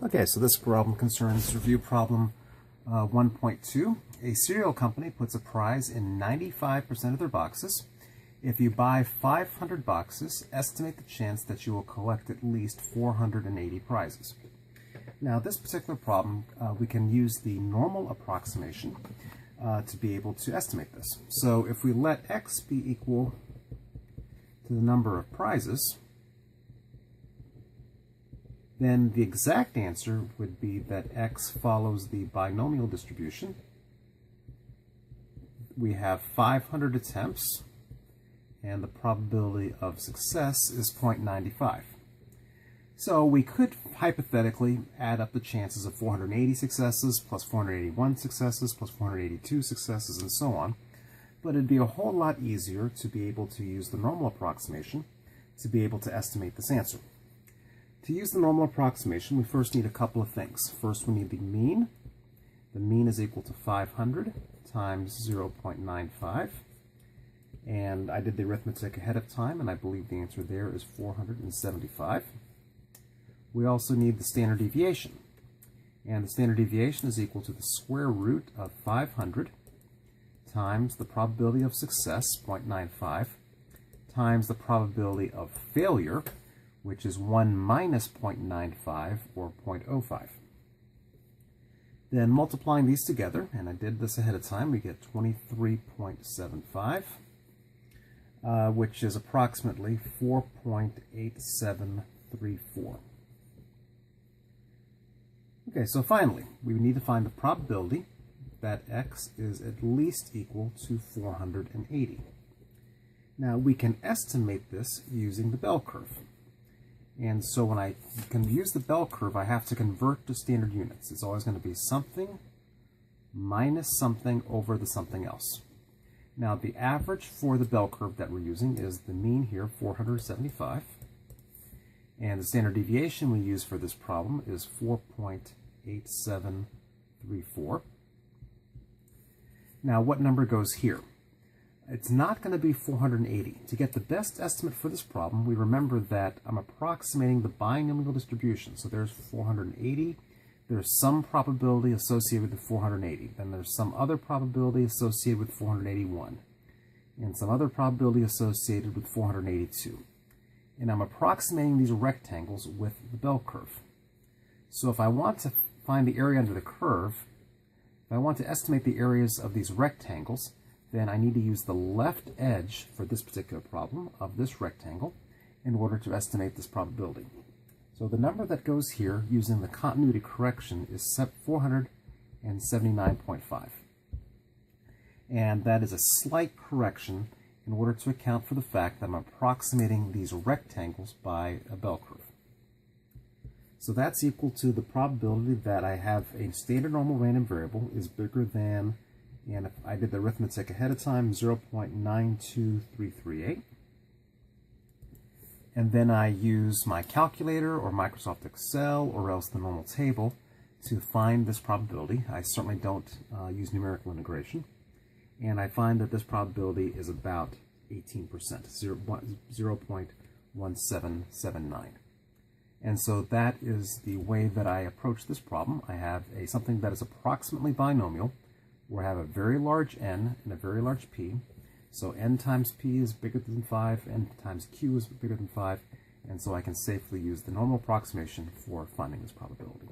Okay, so this problem concerns review problem 1.2. A cereal company puts a prize in 95% of their boxes. If you buy 500 boxes, estimate the chance that you will collect at least 480 prizes. Now, this particular problem, we can use the normal approximation to be able to estimate this. So if we let x be equal to the number of prizes, then the exact answer would be that x follows the binomial distribution. We have 500 attempts, and the probability of success is 0.95. So we could hypothetically add up the chances of 480 successes, plus 481 successes, plus 482 successes, and so on. But it'd be a whole lot easier to be able to use the normal approximation to be able to estimate this answer. To use the normal approximation, we first need a couple of things. First, we need the mean. The mean is equal to 500 times 0.95. And I did the arithmetic ahead of time, and I believe the answer there is 475. We also need the standard deviation. And the standard deviation is equal to the square root of 500 times the probability of success, 0.95, times the probability of failure, which is 1 minus 0.95, or 0.05. Then multiplying these together, and I did this ahead of time, we get 23.75, which is approximately 4.8734. Okay, so finally, we need to find the probability that x is at least equal to 480. Now, we can estimate this using the bell curve. And so when I can use the bell curve, I have to convert to standard units. It's always going to be something minus something over the something else. Now, the average for the bell curve that we're using is the mean here, 475. And the standard deviation we use for this problem is 4.8734. Now, what number goes here? It's not going to be 480. To get the best estimate for this problem, we remember that I'm approximating the binomial distribution. So there's 480. There's some probability associated with 480. Then there's some other probability associated with 481. And some other probability associated with 482. And I'm approximating these rectangles with the bell curve. So if I want to find the area under the curve, if I want to estimate the areas of these rectangles, then I need to use the left edge for this particular problem of this rectangle in order to estimate this probability. So the number that goes here using the continuity correction is 479.5. And that is a slight correction in order to account for the fact that I'm approximating these rectangles by a bell curve. So that's equal to the probability that I have a standard normal random variable is bigger than, and if I did the arithmetic ahead of time, 0.92338. And then I use my calculator or Microsoft Excel or else the normal table to find this probability. I certainly don't use numerical integration. And I find that this probability is about 18%, 0.1779. And so that is the way that I approach this problem. I have something that is approximately binomial, where I have a very large n and a very large p. So n times p is bigger than 5, n times q is bigger than 5, and so I can safely use the normal approximation for finding this probability.